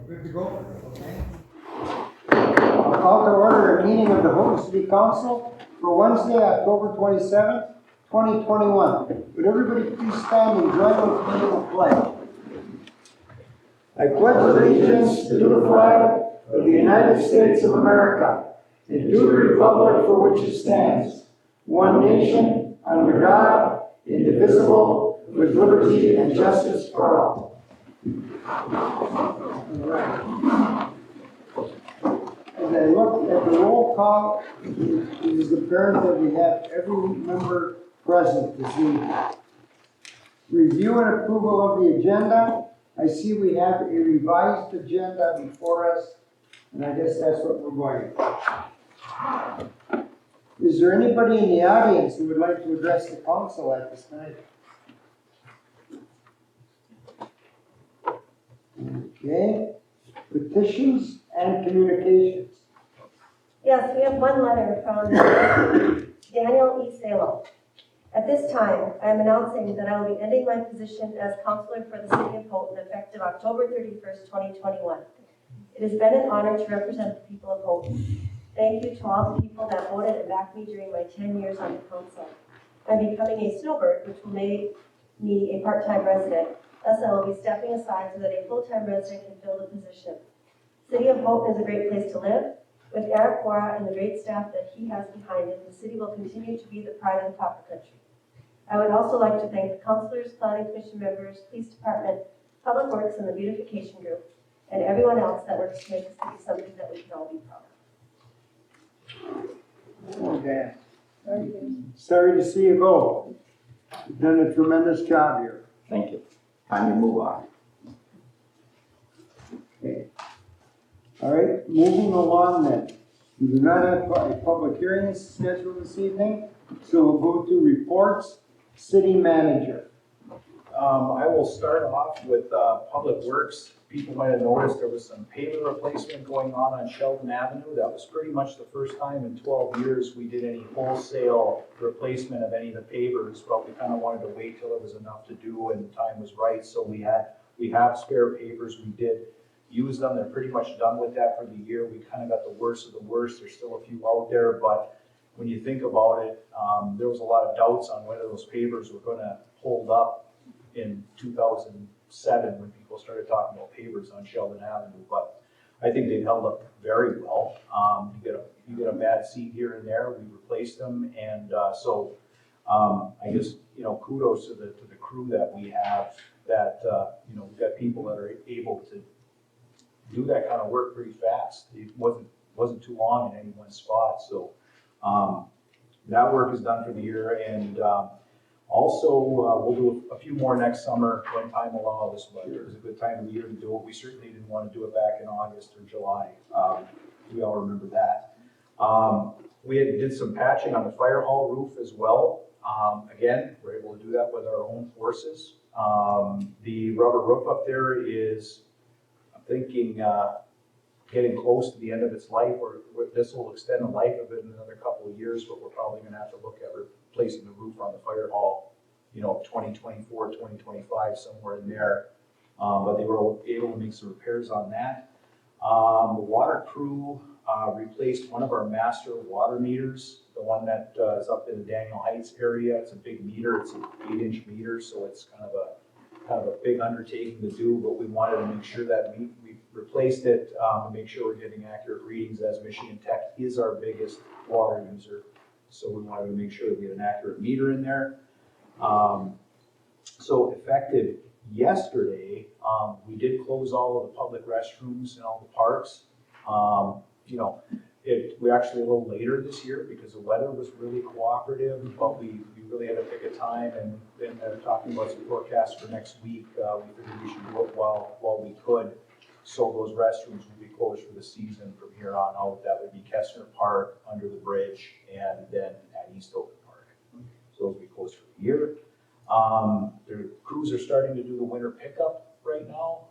Good to go? Okay. I'll call to order a meeting of the Houghton City Council for Wednesday, October 27th, 2021. Would everybody please stand and join with me in the pledge? I pledge allegiance to the flag of the United States of America and to the republic for which it stands, one nation, under God, indivisible, with liberty and justice for all. As I look at the roll call, it is apparent that we have every member present this evening. Review and approval of the agenda. I see we have a revised agenda before us, and I guess that's what we're going with. Is there anybody in the audience who would like to address the council at this time? Okay, petitions and communications. Yes, we have one letter from Daniel E. Salo. At this time, I am announcing that I will be ending my position as councillor for the city of Houghton effective October 31st, 2021. It has been an honor to represent the people of Houghton. Thank you to all the people that voted and backed me during my 10 years on the council. I'm becoming a snowbird, which will make me a part-time resident. Thus, I will be stepping aside so that a full-time resident can fill the position. City of Houghton is a great place to live. With Eric Wara and the great staff that he has behind him, the city will continue to be the pride of the Copper Country. I would also like to thank the councilors, planning commission members, police department, public works, and the beautification group, and everyone else that works to make the city something that we can all be proud of. Okay. Sorry to see you go. You've done a tremendous job here. Thank you. Time to move on. Okay. All right, moving along then. We do not have a public hearing scheduled this evening, so we'll go to reports. City manager. I will start off with Public Works. People might have noticed there was some paver replacement going on Sheldon Avenue. That was pretty much the first time in 12 years we did any wholesale replacement of any of the pavers, but we kind of wanted to wait till there was enough to do and the time was right. So we have spare pavers. We did use them. They're pretty much done with that for the year. We kind of got the worst of the worst. There's still a few out there, but when you think about it, there was a lot of doubts on whether those pavers were going to hold up in 2007 when people started talking about pavers on Sheldon Avenue. But I think they've held up very well. You get a bad seat here and there. We replaced them, and so I guess kudos to the crew that we have. That we've got people that are able to do that kind of work pretty fast. It wasn't too long in any one spot. So that work is done for the year, and also we'll do a few more next summer when time allows. But it was a good time of the year to do it. We certainly didn't want to do it back in August or July. We all remember that. We did some patching on the fire hall roof as well. Again, we're able to do that with our own forces. The rubber roof up there is, I'm thinking, getting close to the end of its life, or this will extend the life of it in another couple of years, but we're probably going to have to look at replacing the roof on the fire hall, 2024, 2025, somewhere in there. But they were able to make some repairs on that. The water crew replaced one of our master water meters, the one that is up in the Daniel Heights area. It's a big meter. It's an 8-inch meter, so it's kind of a big undertaking to do, but we wanted to make sure that we replaced it to make sure we're getting accurate readings, as Michigan Tech is our biggest water user. So we wanted to make sure that we had an accurate meter in there. So effective yesterday, we did close all of the public restrooms in all the parks. We're actually a little later this year because the weather was really cooperative, but we really had to pick a time, and then they're talking about some forecasts for next week. We figured we should do it while we could. So those restrooms will be closed for the season from here on out. That would be Kessner Park, under the bridge, and then at East Open Park. So those will be closed for the year. The crews are starting to do the winter pickup right now.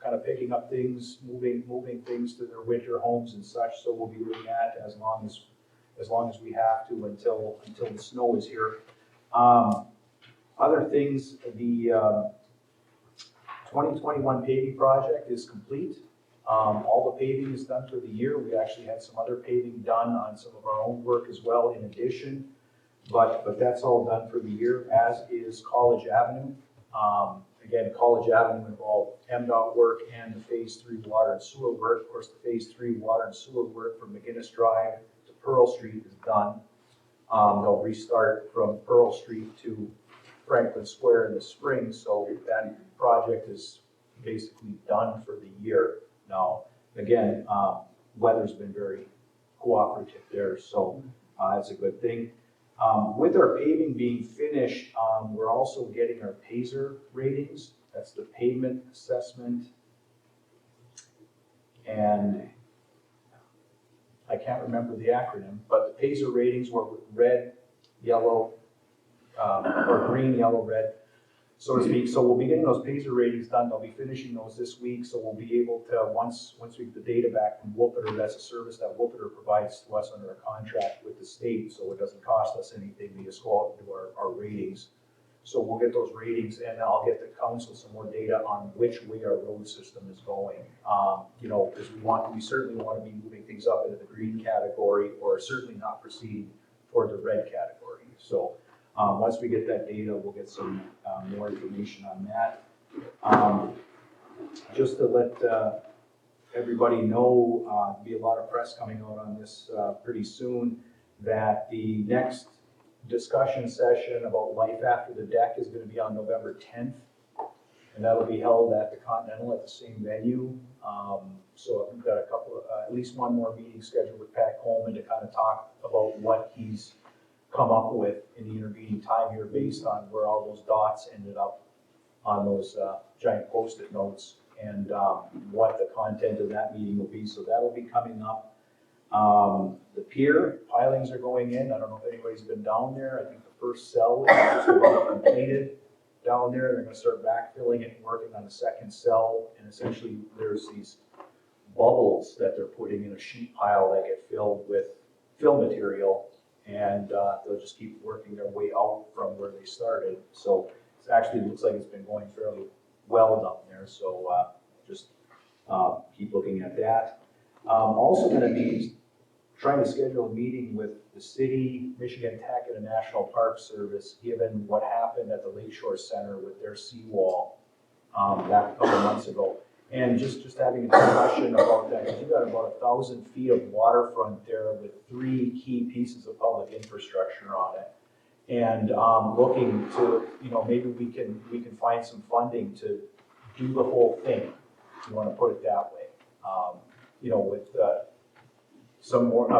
Kind of picking up things, moving things to their winter homes and such. So we'll be doing that as long as we have to until the snow is here. Other things, the 2021 paving project is complete. All the paving is done for the year. We actually had some other paving done on some of our own work as well in addition. But that's all done for the year, as is College Avenue. Again, College Avenue involved MDOT work and the Phase 3 water and sewer work. Of course, the Phase 3 water and sewer work from McGinnis Drive to Pearl Street is done. They'll restart from Pearl Street to Franklin Square in the spring, so that project is basically done for the year. Now, again, weather's been very cooperative there, so that's a good thing. With our paving being finished, we're also getting our PASER ratings. That's the pavement assessment. And I can't remember the acronym, but the PASER ratings were red, yellow, or green, yellow, red, so to speak. So we'll be getting those PASER ratings done. They'll be finishing those this week, so we'll be able to, once we get the data back from Wupperter, that's a service that Wupperter provides to us under a contract with the state, so it doesn't cost us anything. We just go out and do our ratings. So we'll get those ratings, and I'll get the council some more data on which way our road system is going. You know, because we certainly want to be moving things up into the green category, or certainly not proceeding toward the red category. So once we get that data, we'll get some more information on that. Just to let everybody know, there'll be a lot of press coming out on this pretty soon, that the next discussion session about life after the deck is going to be on November 10th, and that'll be held at the Continental at the same venue. So we've got a couple of, at least one more meeting scheduled with Pat Coleman to kind of talk about what he's come up with in the intervening time here based on where all those dots ended up on those giant Post-it notes, and what the content of that meeting will be. So that'll be coming up. The pier pilings are going in. I don't know if anybody's been down there. I think the first cell is just about completed down there. They're going to start backfilling it and working on the second cell. And essentially there's these bubbles that they're putting in a sheet pile that get filled with fill material, and they'll just keep working their way out from where they started. So it actually looks like it's been going fairly well down there. So just keep looking at that. Also going to be trying to schedule a meeting with the city, Michigan Tech, and the National Park Service, given what happened at the Lakeshore Center with their seawall back a couple months ago. And just having a discussion about that, because you've got about 1,000 feet of waterfront there with 3 key pieces of public infrastructure on it. And looking to, you know, maybe we can find some funding to do the whole thing, if you want to put it that way. You know, with a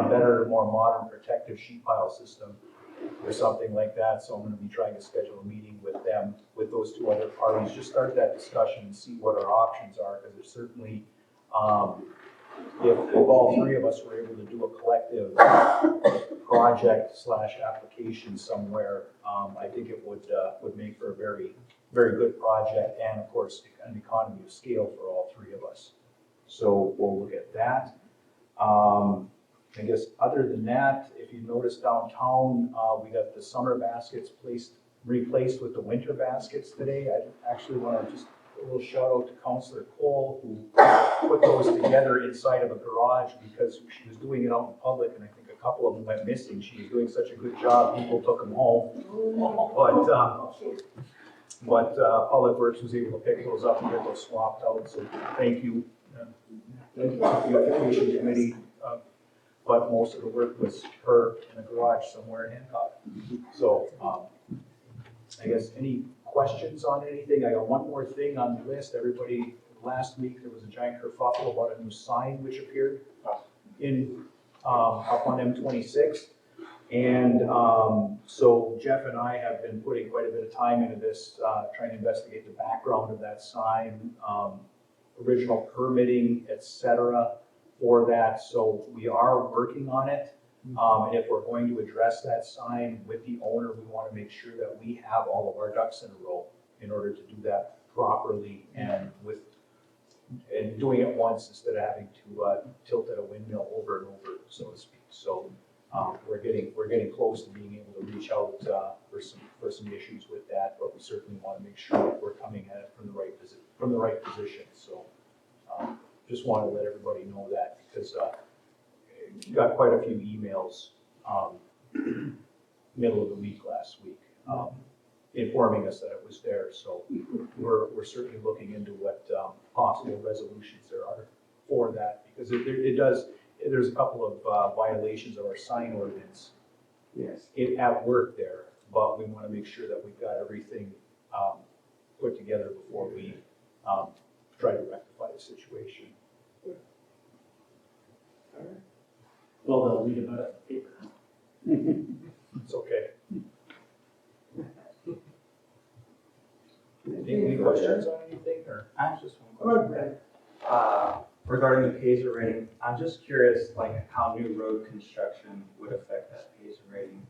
better, more modern protective sheet pile system or something like that. So I'm going to be trying to schedule a meeting with them, with those 2 other parties, just start that discussion and see what our options are, because there's certainly, if all 3 of us were able to do a collective project / application somewhere, I think it would make for a very, very good project, and of course an economy of scale for all 3 of us. So we'll look at that. I guess other than that, if you notice downtown, we got the summer baskets replaced with the winter baskets today. I actually want to just a little shout out to Councillor Cole, who put those together inside of a garage, because she was doing it out in public, and I think a couple of them went missing. She was doing such a good job, people took them home. But Public Works was able to pick those up and get those swapped out, so thank you. Thank you to the Beautification Committee, but most of the work was her in a garage somewhere in Hancock. So I guess any questions on anything? I got one more thing on the list. Everybody, last week there was a giant kerfuffle about a new sign which appeared in up on M26. And so Jeff and I have been putting quite a bit of time into this, trying to investigate the background of that sign, original permitting, etc. for that. So we are working on it. And if we're going to address that sign with the owner, we want to make sure that we have all of our ducks in a row in order to do that properly and doing it once instead of having to tilt at a windmill over and over, so to speak. So we're getting close to being able to reach out, for some issues with that, but we certainly want to make sure that we're coming at it from the right position, so, just wanted to let everybody know that, because, got quite a few emails, middle of the week last week, informing us that it was there, so we're certainly looking into what, possible resolutions there are for that, because there's a couple of, violations of our sign ordinance Yes. at work there, but we want to make sure that we've got everything, put together before we, try to rectify the situation. Well, they'll read about it in the paper. It's okay. Any questions on anything, or? I have just one Go ahead, question. Brad. Regarding the Pacer rating, I'm just curious, like, how new road construction would affect that Pacer rating.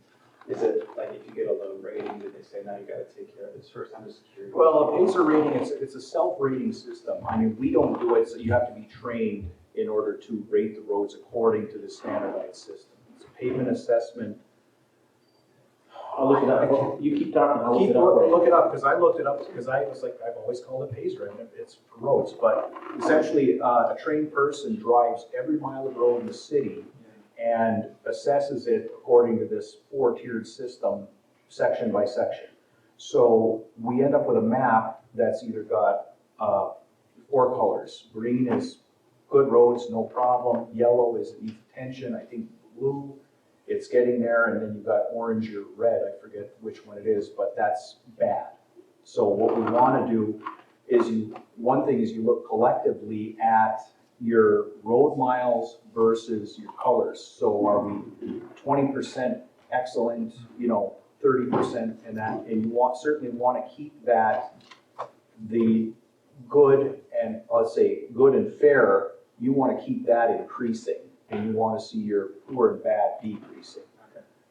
Is it, like, if you get a low rating, did they say, now you gotta take care of this first? I'm just curious. Well, a Pacer rating, it's a self-rating system. I mean, we don't do it, so you have to be trained in order to rate the roads according to the standardized system. It's a pavement assessment. I'll look it up. You keep talking, I'll look Keep it up. look it up, because I looked it up, because I was like, I've always called it Pacer, and it's for roads, but essentially, a trained person drives every mile of road in the city and assesses it according to this 4-tiered system, section by section. So we end up with a map that's either got, 4 colors. Green is good roads, no problem. Yellow is needs attention. I think blue, it's getting there, and then you've got orange or red, I forget which one it is, but that's bad. So what we want to do is one thing is you look collectively at your road miles versus your colors. So are we 20% excellent, 30% and that, and you certainly want to keep that, the good and, let's say, good and fair, you want to keep that increasing, and you want to see your poor and bad decreasing.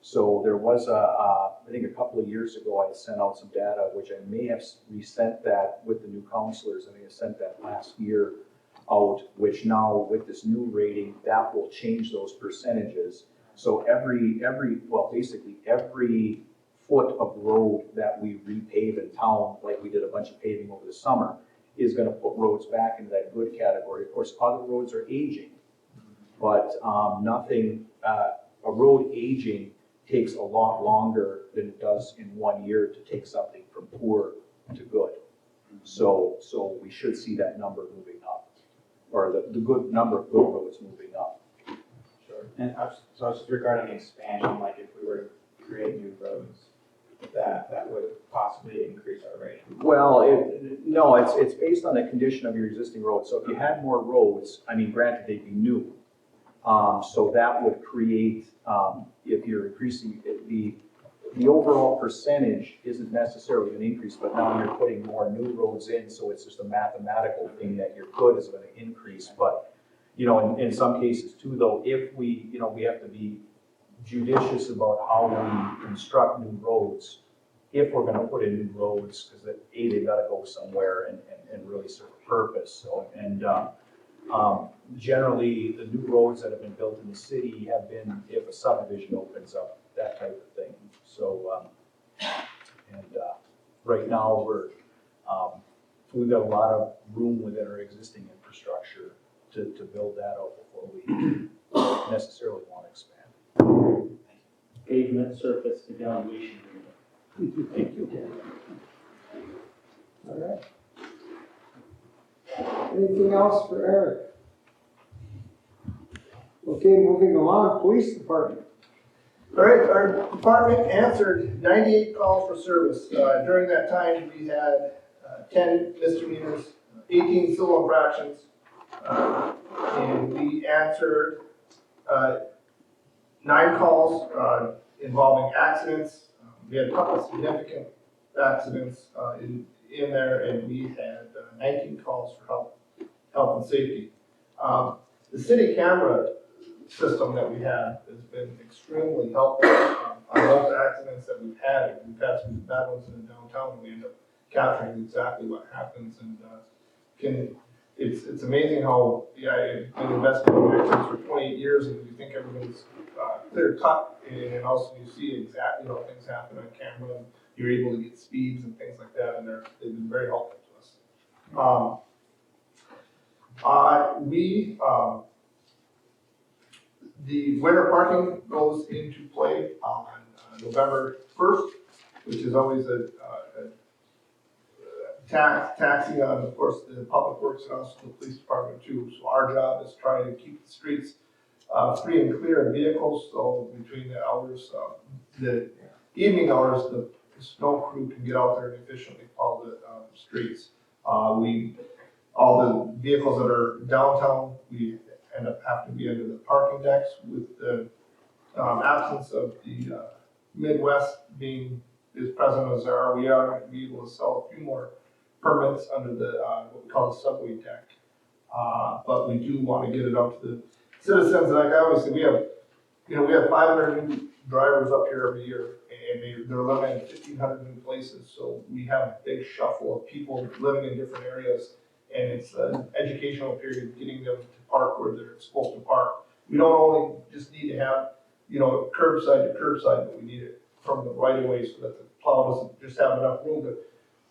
So there was I think a couple of years ago, I sent out some data, which I may have resent that with the new counselors. I may have sent that last year out, which now with this new rating, that will change those percentages. So basically every foot of road that we repave in town, like we did a bunch of paving over the summer, is going to put roads back into that good category. Of course, other roads are aging, but a road aging takes a lot longer than it does in 1 year to take something from poor to good. So we should see that number moving up, or the good number of good roads moving up. Sure. And I was just regarding expansion, like if we were to create new roads, that would possibly increase our rating. Well, it's based on the condition of your existing road. So if you had more roads, I mean, granted, they'd be new. So that would create, if you're increasing, the overall percentage isn't necessarily an increase, but now you're putting more new roads in, so it's just a mathematical thing that your good is going to increase. But, in some cases too, though, if we have to be judicious about how we construct new roads, if we're going to put in new roads, because they've got to go somewhere and really serve a purpose. So, generally, the new roads that have been built in the city have been if a subdivision opens up, that type of thing. So, right now we've got a lot of room within our existing infrastructure to build that out before we necessarily want to expand. Pavement surface evaluation. Thank you. All right. Anything else for Eric? Okay, moving along, police department. All right, our department answered 98 calls for service. During that time, we had 10 misdemeanors, 18 civil infractions, and we answered 9 calls involving accidents. We had a couple of significant accidents in there, and we had 19 calls for health and safety. The city camera system that we have has been extremely helpful on most accidents that we've had. We've had some bad ones in the downtown, and we end up capturing exactly what happens. And it's amazing how I've been investigating victims for 28 years, and you think everybody's clear cut, and also you see exactly, things happen on camera, and you're able to get speeds and things like that, and they've been very helpful to us. The winter parking goes into play on November 1st, which is always a taxing on, of course, the public works and also the police department too. So our job is trying to keep the streets free and clear of vehicles. So between the hours, the evening hours, the snow crew can get out there and efficiently plow the streets. All the vehicles that are downtown, we end up having to be under the parking decks with the absence of the Midwest being as present as there are. We are going to be able to sell a few more permits under the what we call the subway deck. But we do want to get it out to the citizens. Like I always say, we have 500 new drivers up here every year, and they're living in 1,500 new places. So we have a big shuffle of people living in different areas, and it's an educational period getting them to park where they're supposed to park. We don't only just need to have, curbside to curbside, but we need it from the right of way so that the plow doesn't just have enough room to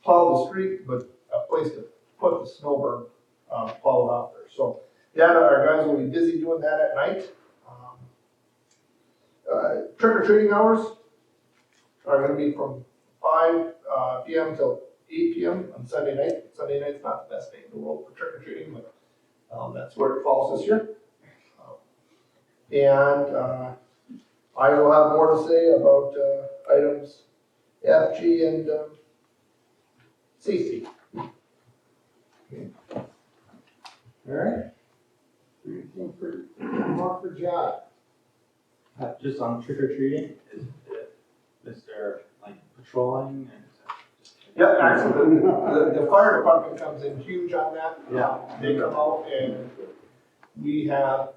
plow the street, but a place to put the snow berm plowed out there. So yeah, our guys will be busy doing that at night. Trick-or-treating hours are going to be from 5 p.m. till 8 p.m. on Sunday night. Sunday night's not the best day in the world for trick-or-treating, but that's where it falls this year. And I will have more to say about items F, G, and C. All right. Anything more for John? Just on trick or treating, is there like patrolling and? Yeah, actually, the fire department comes in huge on that. Yeah. They come out and we have,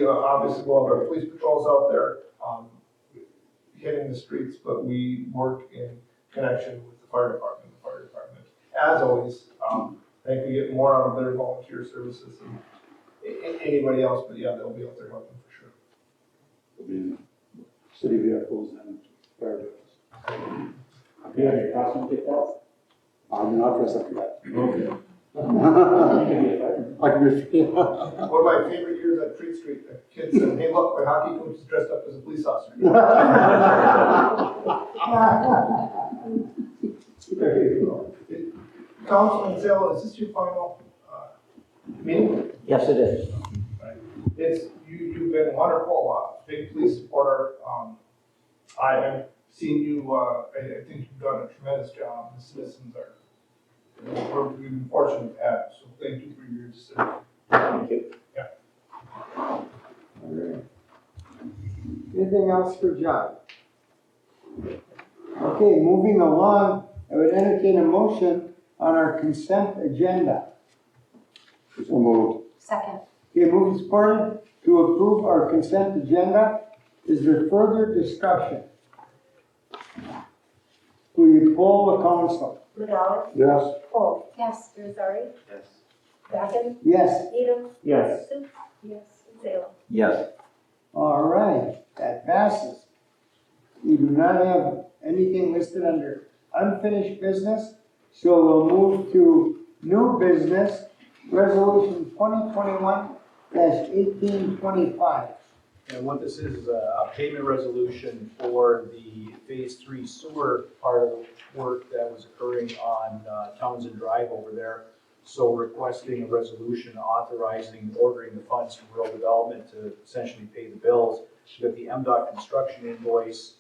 obviously we'll have our police patrols out there, hitting the streets, but we work in connection with the fire department. The fire department, as always, I think we get more out of their volunteer services than anybody else, but yeah, they'll be out there helping for sure. It'll be city vehicles and fire vehicles. You have your costume picked out? I'm not dressed up for that. Okay. I can be. One of my favorite years at Treat Street, the kid said, "Hey, look, my hockey coach is dressed up as a police officer." There you go. Councilman Zell, is this your final meeting? Yes, it is. You've been wonderful, big police supporter. I've seen you, I think you've done a tremendous job. The citizens we've been fortunate to have, so thank you for your decision. Thank you. Yeah. All right. Anything else for John? Okay, moving along, I would entertain a motion on our consent agenda. So moved. Second. Okay, moving supported to approve our consent agenda. Is there further discussion? Will you poll the council? McGowan? Yes. Cole? Yes. Irizarry? Yes. Bracken? Yes. Edom? Yes. Suits? Yes. And Salem? Yes. All right, that passes. We do not have anything listed under unfinished business, so we'll move to new business, resolution 2021-1825. And what this is a payment resolution for the Phase 3 sewer part of the work that was occurring on Townsend Drive over there. So requesting a resolution authorizing ordering the funds from rural development to essentially pay the bills. We've got the MDOT construction invoice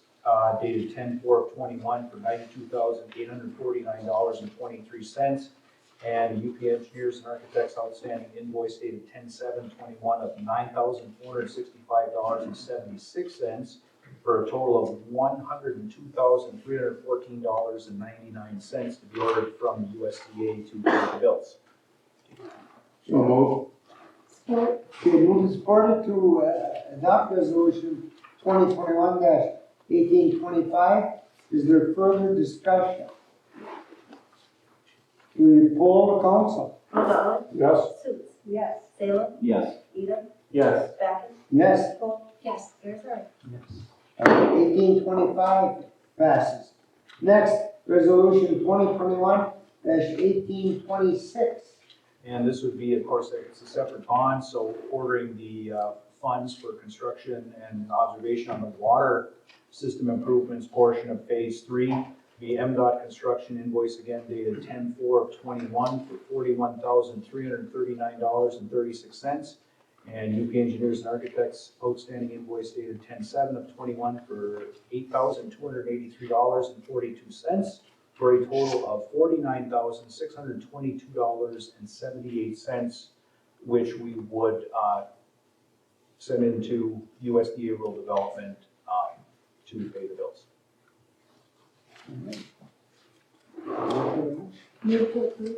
dated 10/4/21 for $92,849.23. And UP Engineers and Architects outstanding invoice dated 10/7/21 of $9,465.76 for a total of $102,314.99 to be ordered from USDA to pay the bills. So moved. Okay, move and supported to adopt resolution 2021-1825. Is there further discussion? Will you poll the council? McGowan? Yes. Suits? Yes. Salem? Yes. Edom? Yes. Bracken? Yes. Cole? Yes, here's right. Yes. 1825 passes. Next, resolution 2021-1826. And this would be, of course, it's a separate bond, so ordering the funds for construction and observation on the water system improvements portion of phase 3. The MDOT construction invoice again dated 10/4/21 for $41,339.36. And UP Engineers and Architects outstanding invoice dated 10/7/21 for $8,283.42. For a total of $49,622.78, which we would send into USDA Rural Development to pay the bills. Move to approve.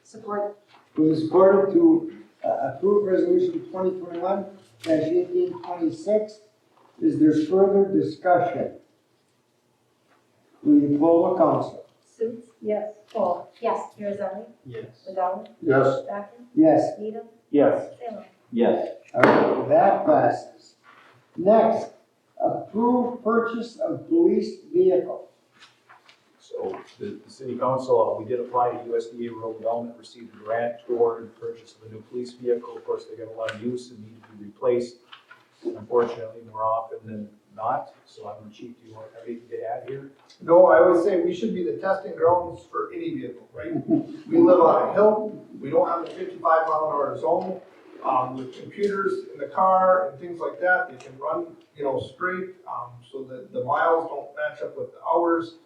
Support. Who is supported to approve resolution 2021-1826? Is there further discussion? Will you poll the council? Suits? Yes. Paul? Yes. Irizarry? Yes. McDonald? Yes. Bracken? Yes. Needham? Yes. Salem? Yes. All right, that passes. Next, approve purchase of police vehicle. So the city council, we did apply to USDA Rural Development, received a grant toward purchase of a new police vehicle. Of course, they got a lot of use and need to be replaced. Unfortunately, more often than not. So I'm Chief, do you want anything to add here? No, I always say we should be the testing grounds for any vehicle, right? We live on a hill, we don't have a 55-mile-an-hour zone. With computers in the car and things like that, they can run, straight, so that the miles don't match up with the hours.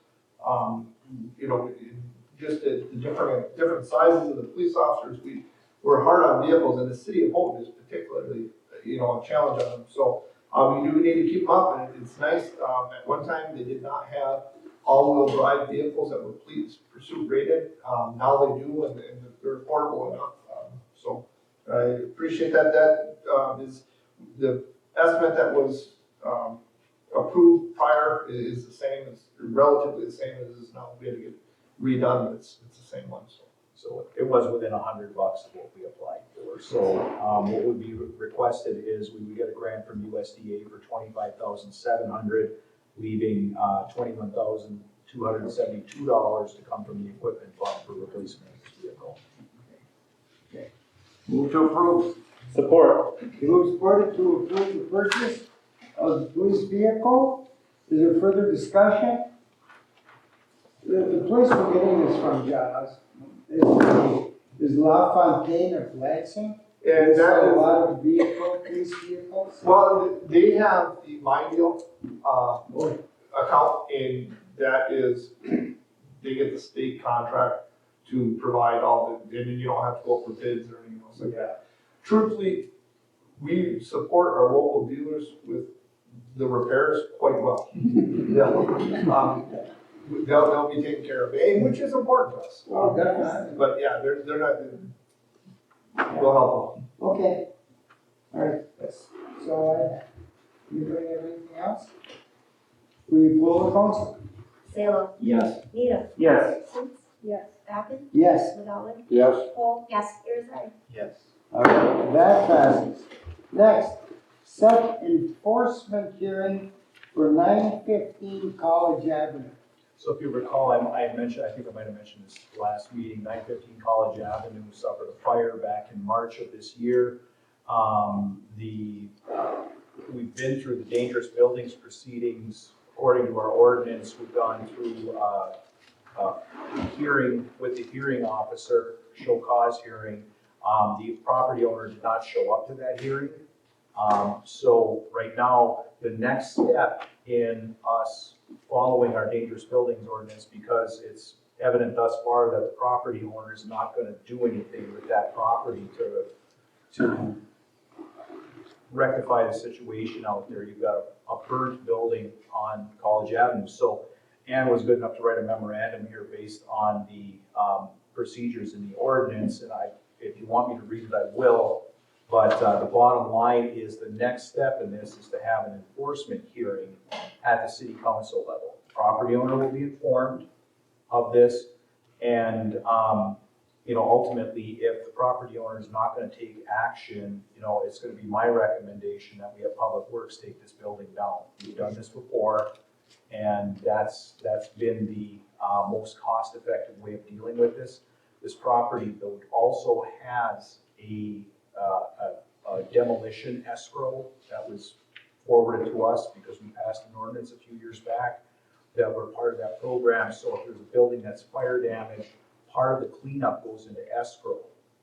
Just the different sizes of the police officers, we're hard on vehicles, and the city of Houghton is particularly, a challenge on them. So, we do need to keep them up, and it's nice, at one time, they did not have all-wheel drive vehicles that were police pursuit rated. Now they do, and they're affordable enough, so I appreciate that. That is the estimate that was approved prior is the same, it's relatively the same as it is now. We had to get redone, but it's the same one, so. So it was within $100 of what we applied for. So what would be requested is we would get a grant from USDA for $25,700, leaving $21,272 to come from the equipment fund for replacement of this vehicle. Move to approve. Support. Who is supported to approve the purchase of the police vehicle? Is there further discussion? The place we're getting this from, Jaws, is La Fontaine of Lansing. And They sell that a is, lot of police vehicles. well, they have the My Deal, account, and that is, they get the state contract to provide all the, and then you don't have to go for bids or anything else like that. Truthfully, we support our local dealers with the repairs quite well. They'll be taken care of, which is important to us. Oh, definitely. But yeah, they're not, we'll help them. Okay. All right, so you doing everything else? Will you poll the council? Salem? Yes. Needham? Yes. Suits? Yes. Bracken? Yes. McDonald? Yes. Paul? Yes. Irizarry? Yes. All right, that passes. Next, set enforcement hearing for 915 College Avenue. So if you recall, I mentioned, I think I might have mentioned this last meeting, 915 College Avenue suffered a fire back in March of this year. We've been through the dangerous buildings proceedings. According to our ordinance, we've gone through a hearing with the hearing officer, show cause hearing. The property owner did not show up to that hearing. So right now, the next step in us following our dangerous buildings ordinance, because it's evident thus far that the property owner is not going to do anything with that property to rectify the situation out there. You've got a burnt building on College Avenue. So Ann was good enough to write a memorandum here based on the procedures in the ordinance, and if you want me to read it, I will. But the bottom line is the next step in this is to have an enforcement hearing at the city council level. Property owner will be informed of this, and ultimately, if the property owner is not gonna take action, it's gonna be my recommendation that we have Public Works take this building down. We've done this before, and that's been the most cost-effective way of dealing with this. This property, though, also has a demolition escrow that was forwarded to us because we passed an ordinance a few years back that were part of that program. So if there's a building that's fire damaged, part of the cleanup goes into escrow.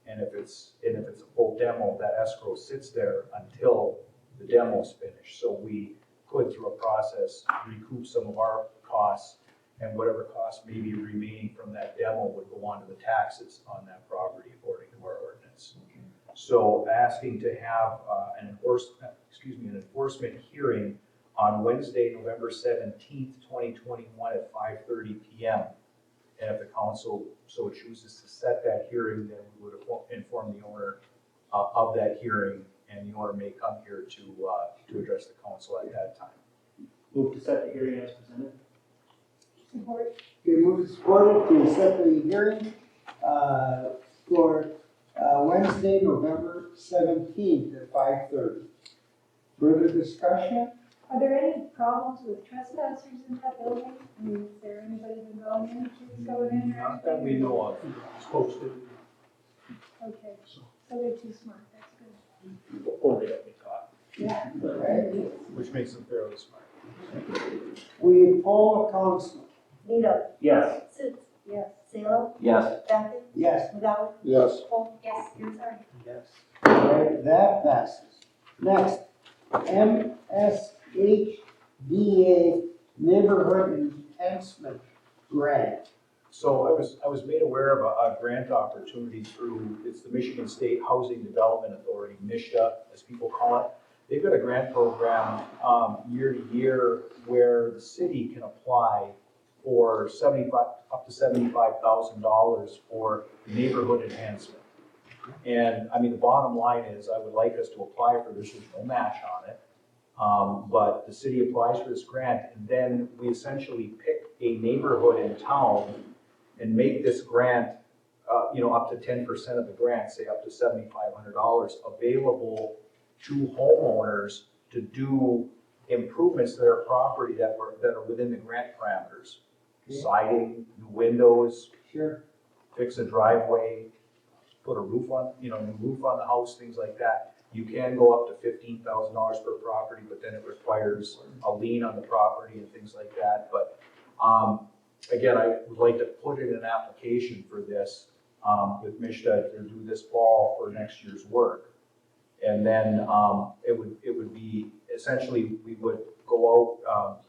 And if it's a full demo, that escrow sits there until the demo's finished. So we could, through a process, recoup some of our costs, and whatever costs may be remaining from that demo would go on to the taxes on that property according to our ordinance. So asking to have an enforcement hearing on Wednesday, November 17th, 2021 at 5:30 p.m. And if the council so chooses to set that hearing, then we would inform the owner of that hearing, and the owner may come here to address the council at that time. Move to set the hearing as presented. Support. Okay, move to support to set the hearing, for, Wednesday, November 17th at 5:30. Further discussion? Are there any problems with trespassers in that building? I mean, is there anybody been going in, kids going in or Not that we anything? know of. It's posted. Okay, so they're too smart, that's good. Or they don't get caught. Yeah. Okay. Which makes them fairly smart. We poll a council. Needham. Yes. Suits. Yes. Salem. Yes. Bracken. Yes. McGowan. Yes. Holt. Yes. Sorry. Yes. Okay, that passes. Next, MSHDA Neighborhood Enhancement Grant. So I was made aware of a grant opportunity through, it's the Michigan State Housing Development Authority, MISHDA, as people call it. They've got a grant program year to year where the city can apply for up to $75,000 for neighborhood enhancement. And I mean, the bottom line is I would like us to apply for this, there's no match on it. But the city applies for this grant, and then we essentially pick a neighborhood in town and make this grant, up to 10% of the grant, say up to $7,500, available to homeowners to do improvements to their property that are within the grant parameters. Okay. Siding, new windows, Sure. fix a driveway, put a roof on, new roof on the house, things like that. You can go up to $15,000 per property, but then it requires a lien on the property and things like that. But again, I would like to put in an application for this with MISHDA to do this fall for next year's work. And then it would be, essentially, we would go out,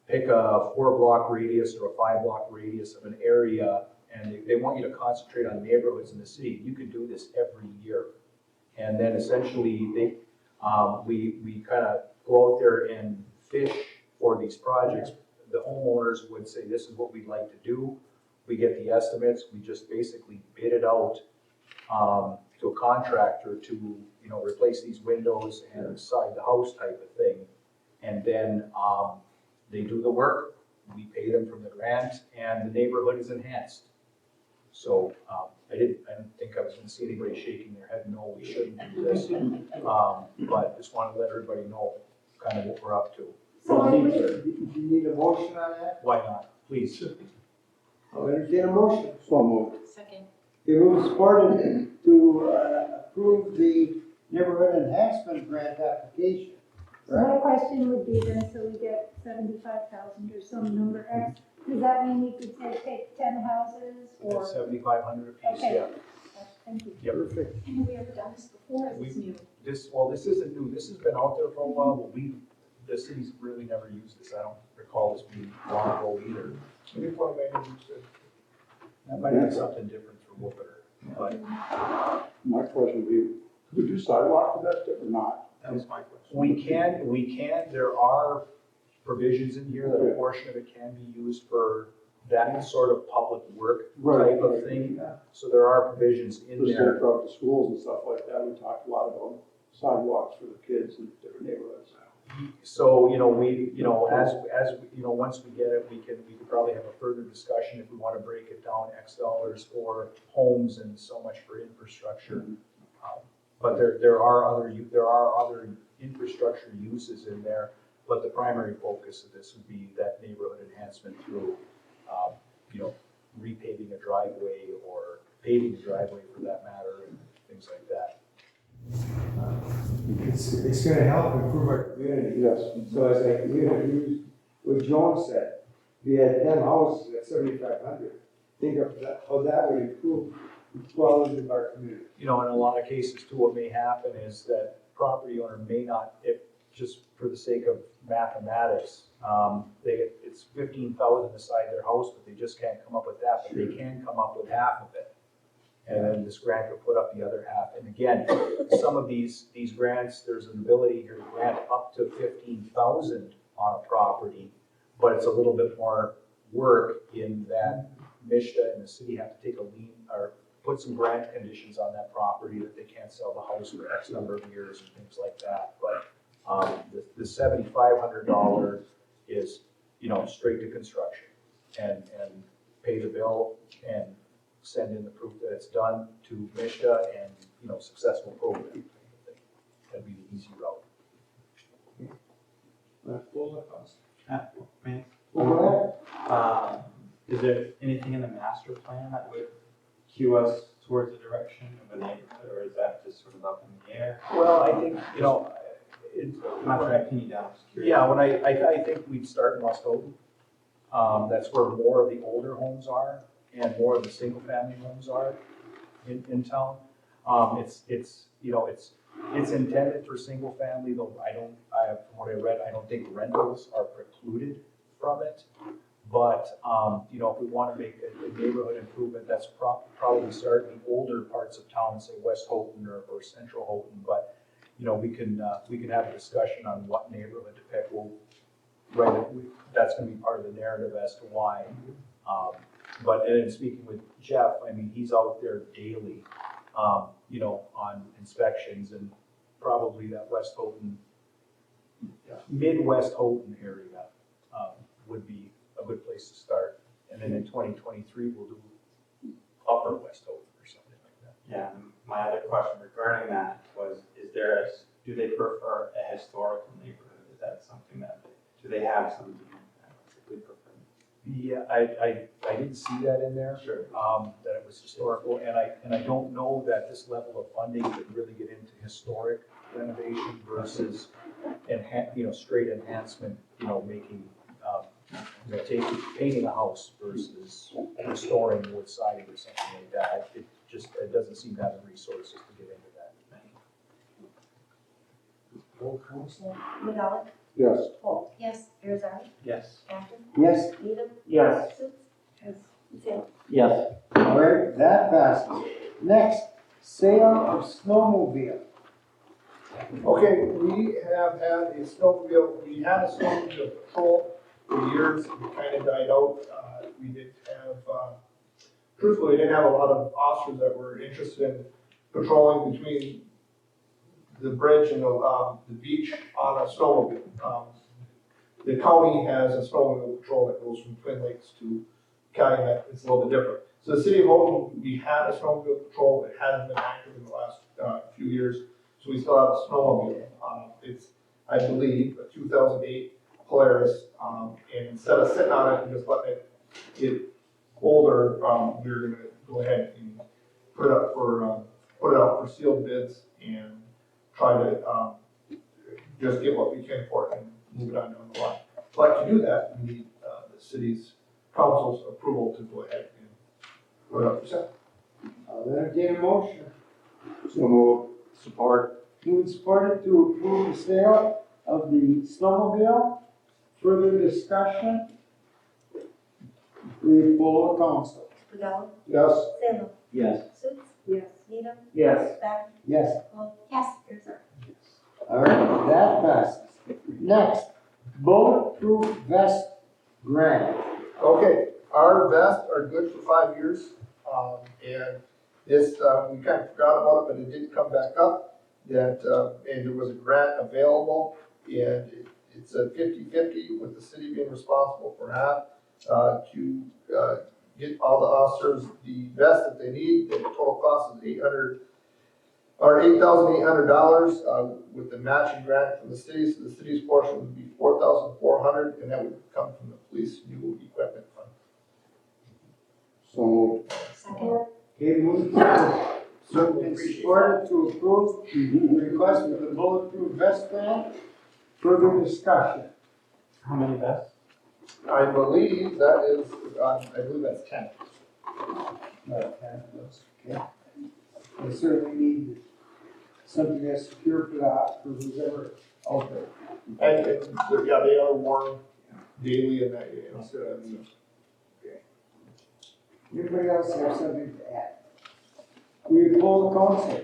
pick a 4-block radius or a 5-block radius of an area, and they want you to concentrate on neighborhoods in the city. You can do this every year. And then essentially, we kind of go out there and fish for these projects. The homeowners would say, this is what we'd like to do. We get the estimates, we just basically bid it out to a contractor to, replace these windows and side the house type of thing. And then they do the work, we pay them from the grant, and the neighborhood is enhanced. So I didn't think I was gonna see anybody shaking their head, no, we shouldn't do this. But just wanted to let everybody know kind of what we're up to. So are we, Do you need a motion on that? Why not, please? I'll entertain a motion. So moved. second, Okay, move supported to approve the neighborhood enhancement grant application. so my question would be then, so we get 75,000 or some number X, does that mean we could say take 10 houses or? 7,500 apiece, Okay. yeah. Thank you. Yep. Perfect. And have we ever done this before, or is this new? This isn't new, this has been out there for a while, but the city's really never used this. I don't recall this being long ago either. Maybe one may use it. That might have something different for Whooper, but My question would be, could we do sidewalk with that or not? that was my question. We can, there are provisions in here that a portion of it can be used for that sort of public work type of thing. Yeah. So there are provisions in Just there. throughout the schools and stuff like that, we talked a lot about sidewalks for the kids in different neighborhoods. So, once we get it, we could probably have a further discussion if we want to break it down, X dollars for homes and so much for infrastructure. But there are other infrastructure uses in there, but the primary focus of this would be that neighborhood enhancement through, repaving a driveway or paving a driveway for that matter, and things like that. It's gonna help improve our community. Yes. So as a community, what Joan said, we had 10 houses at 7,500. Think of that, how that would improve the quality of our community. In a lot of cases too, what may happen is that property owner may not, if, just for the sake of mathematics, it's 15,000 beside their house, but they just can't come up with that, but they can come up with half of it. And then this grant will put up the other half. And again, some of these grants, there's an ability here to grant up to 15,000 on a property, but it's a little bit more work in that MISTA and the city have to take a lien or put some grant conditions on that property that they can't sell the house for X number of years and things like that. But the $7,500 is, straight to construction and pay the bill and send in the proof that it's done to MISTA and, successful program. That'd be the easy route. Is there anything in the master plan that would cue us towards the direction of a neighborhood, or is that just sort of up in the air? Well, I think, I'm not trying to pin you down, I'm just curious. yeah, I think we'd start in West Houghton. That's where more of the older homes are and more of the single family homes are in town. It's intended for single family, though from what I read, I don't think rentals are precluded from it. But, if we want to make a neighborhood improvement, that's probably start in the older parts of town, say West Houghton or Central Houghton. But, we can have a discussion on what neighborhood to pick. That's going to be part of the narrative as to why. But in speaking with Jeff, he's out there daily, on inspections, and probably that West Houghton, Midwest Houghton area would be a good place to start. And then in 2023, we'll do Upper West Houghton or something like that. Yeah, and my other question regarding that was, do they prefer a historical neighborhood? Is that something do they have something that they prefer? Yeah, I didn't see that in there. Sure. That it was historical, and I don't know that this level of funding could really get into historic renovation versus straight enhancement, making, painting a house versus restoring wood siding or something like that. It doesn't seem to have the resources to get into that. Full council? McDowell? Yes. Holt? Yes. Irizarry? Yes. Acton? Yes. Needham? Yes. Suits? Yes. Salem? Yes. All right, that passes. Next, sale of snowmobile. Okay, we had a snowmobile patrol for years, it kind of died out. We did have, truthfully, we didn't have a lot of officers that were interested in patrolling between the bridge and the beach on a snowmobile. The county has a snowmobile patrol that goes from Twin Lakes to Calumet. It's a little bit different. So the city of Houghton, we had a snowmobile patrol. It hasn't been active in the last few years, so we still have a snowmobile. It's, I believe, a 2008 Polaris, and instead of sitting on it and just letting it get older, we're going to go ahead and put it out for sealed bids and try to just get what we can for it and move it on down the line. But to do that, we need the city's council's approval to go ahead and put it up for sale. I'll entertain a motion. So move. Support. Moved and supported to approve the sale of the snowmobile. Further discussion? We poll the council. McDowell? Yes. Salem? Yes. Suits? Yes. Needham? Yes. Acton? Yes. Holt? Yes. Irizarry? All right, that passes. Next, bulletproof vest grant. Okay, our vests are good for 5 years, and this, we kind of forgot about it, but it did come back up, and there was a grant available, and It's a 50-50 with the city being responsible for half, to get all the officers the vest that they need. The total cost is $8,800, with the matching grant from the city. So the city's portion would be $4,400, and that would come from the police new equipment fund. So, Second. Okay, moved. Certainly supported to approve the request for the bulletproof vest grant. Further discussion. How many vests? I believe that is, I believe that's 10. Okay. We certainly need something that's secure for who's ever out there. And, yeah, they are worn daily and that, so that's, Anybody else have something to add? We poll the council.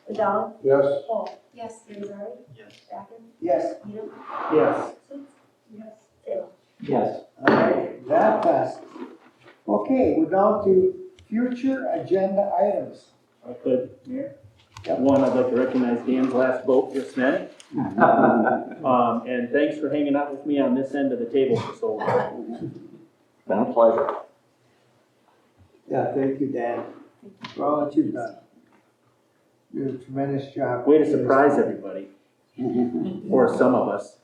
McDonald? yes, Paul? Yes. Irizarry? Yes. Bracken? Yes. Edom? Yes. Suits? Yes. Salem? Yes. All right, that passes. Okay, we're down to future agenda items. I could, Mayor. One, I'd like to recognize Dan's last vote just meant. And thanks for hanging out with me on this end of the table for so long. Been a pleasure. Yeah, thank you, Dan, for all that you've done. You did a tremendous job. Way to surprise everybody, or some of us.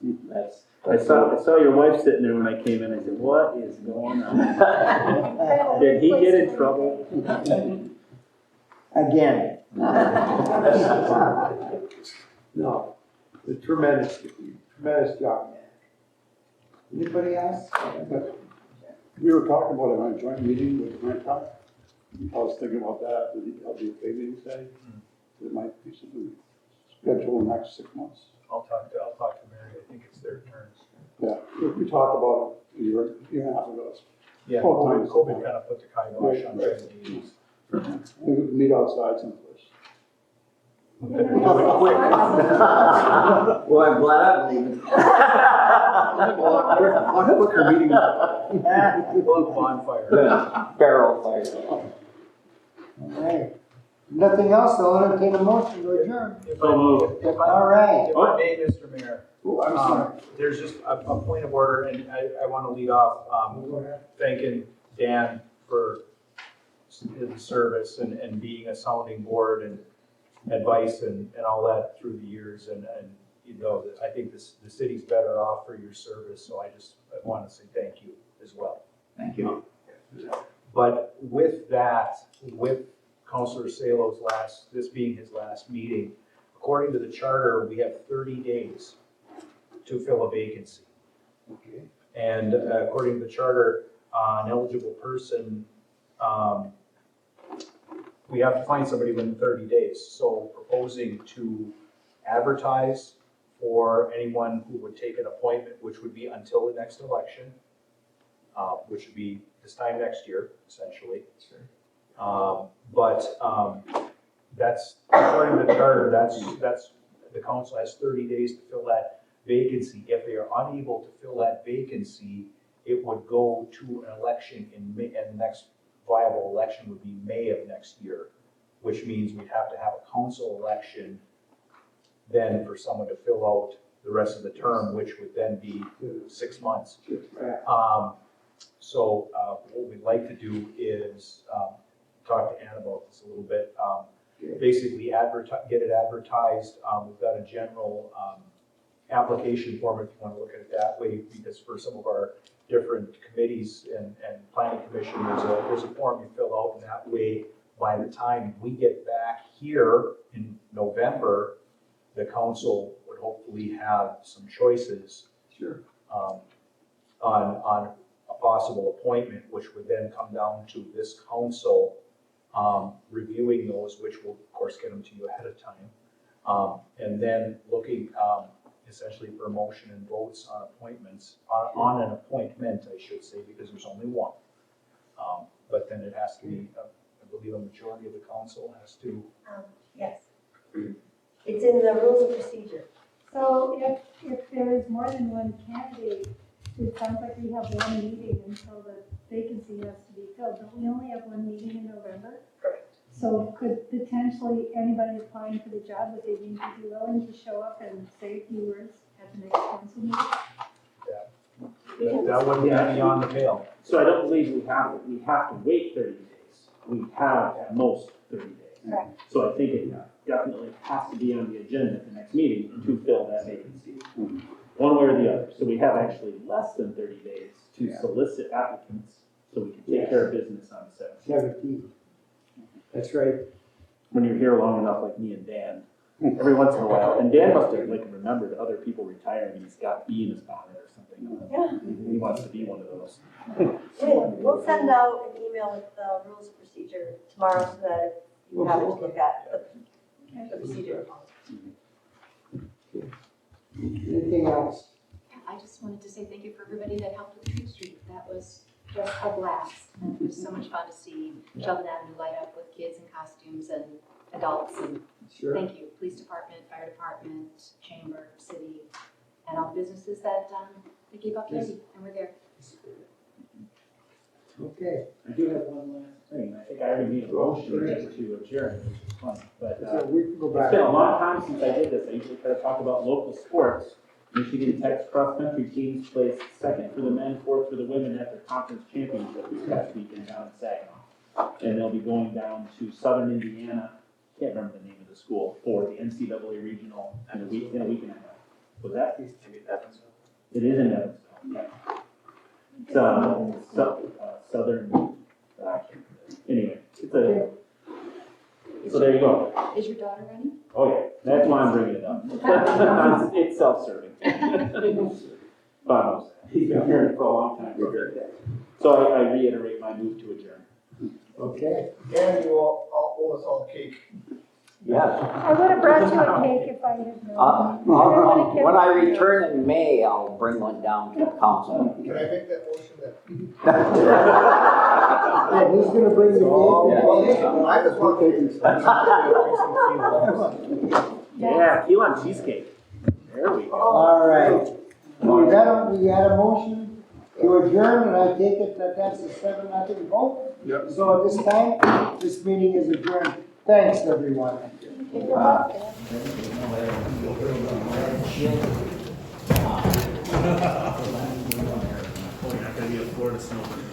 I saw your wife sitting there when I came in. I said, "What is going on? Did he get in trouble?" Again. No, a tremendous job, man. Anybody else? we were talking about it on a joint meeting with Grant Talk. I was thinking about that, the LGFA meeting today. There might be something scheduled in the next 6 months. I'll talk to Mary, I think it's their turn. Yeah, we talked about it a year and a half ago. Yeah, Well, COVID kind of put the kibosh on Right. joint meetings. We would meet outside someplace. Well, I'm glad I'm leaving. On quicker meeting. Well, bonfire. Barrel fire. All right. Nothing else, I'll entertain a motion to adjourn. So moved. All right. If I may, Mr. Mayor, Oh, I'm sorry. there's just a point of order, and I want to lead off thanking Dan for his service and being a sounding board and advice and all that through the years. And you know, I think the city's better off for your service, so I want to say thank you as well. Thank you. But with that, with Councilor Salo's this being his last meeting, according to the charter, we have 30 days to fill a vacancy. Okay. And according to the charter, an eligible person, we have to find somebody within 30 days. So proposing to advertise for anyone who would take an appointment, which would be until the next election, which would be this time next year, essentially. But that's, according to the charter, that's the council has 30 days to fill that vacancy. If they are unable to fill that vacancy, it would go to an election in May, and the next viable election would be May of next year, which means we'd have to have a council election then for someone to fill out the rest of the term, which would then be 6 months. So what we'd like to do is talk to Ann about this a little bit. Basically get it advertised. We've got a general application form if you want to look at it that way, because for some of our different committees and planning commission, there's a form you fill out, and that way by the time we get back here in November, the council would hopefully have some choices. Sure. On a possible appointment, which would then come down to this council reviewing those, which will of course get them to you ahead of time, and then looking essentially for motion and votes on appointments, on an appointment, I should say, because there's only one. But then it has to be, I believe a majority of the council has to. Yes. It's in the rules of procedure. So if there is more than one candidate, it sounds like we have one meeting until the vacancy has to be filled. Don't we only have one meeting in November? Correct. So could potentially anybody applying for the job, would they be willing to show up and say a few words at the next council meeting? That wouldn't be beyond the pale. So I don't believe we have to wait 30 days. We have at most 30 days. Correct. So I think it definitely has to be on the agenda at the next meeting to fill that vacancy. One way or the other. So we have actually less than 30 days to solicit applicants so we can take care of business on the 17th. 17. That's right. When you're here long enough, like me and Dan, every once in a while, and Dan must have like remembered other people retiring, he's got B in his bonnet or something. Yeah. He wants to be one of those. We'll send out an email with the rules of procedure tomorrow so that you have it to look at, the procedure. Anything else? I just wanted to say thank you for everybody that helped with Tree Street. That was just a blast. And it was so much fun to see Sheldon Avenue light up with kids in costumes and adults. And Sure. thank you, police department, fire department, chamber, city, and all the businesses that gave up candy and were there. Okay. I do have one last thing. I think I already made a motion to adjourn, which is funny. But So we can go it's back. been a long time since I did this. I usually try to talk about local sports. Michigan Tech's cross-country teams placed second for the men, fourth for the women at their conference championship this past weekend down in Saginaw. And they'll be going down to Southern Indiana, can't remember the name of the school, for the NCAA regional in a week and a half. Was that? Maybe Evansville. It is in Evansville. Okay. Southern, anyway, it's a, so there you go. Is your daughter ready? Oh yeah, that's why I'm bringing it up. It's self-serving. But he's been hearing it for a long time. So I reiterate my move to adjourn. Okay. And you all owe us all cake. Yes. I would have brought you a cake if I had known. When I return in May, I'll bring one down to the council. Can I make that motion that? Yeah, who's gonna bring the cake? I just want cake. Yeah, key lime cheesecake. There we go. All right. We had a motion to adjourn, and I take it that that's a 7-0 vote. Yep. So at this time, this meeting is adjourned. Thanks, everyone. We're not gonna be a Florida snowbird.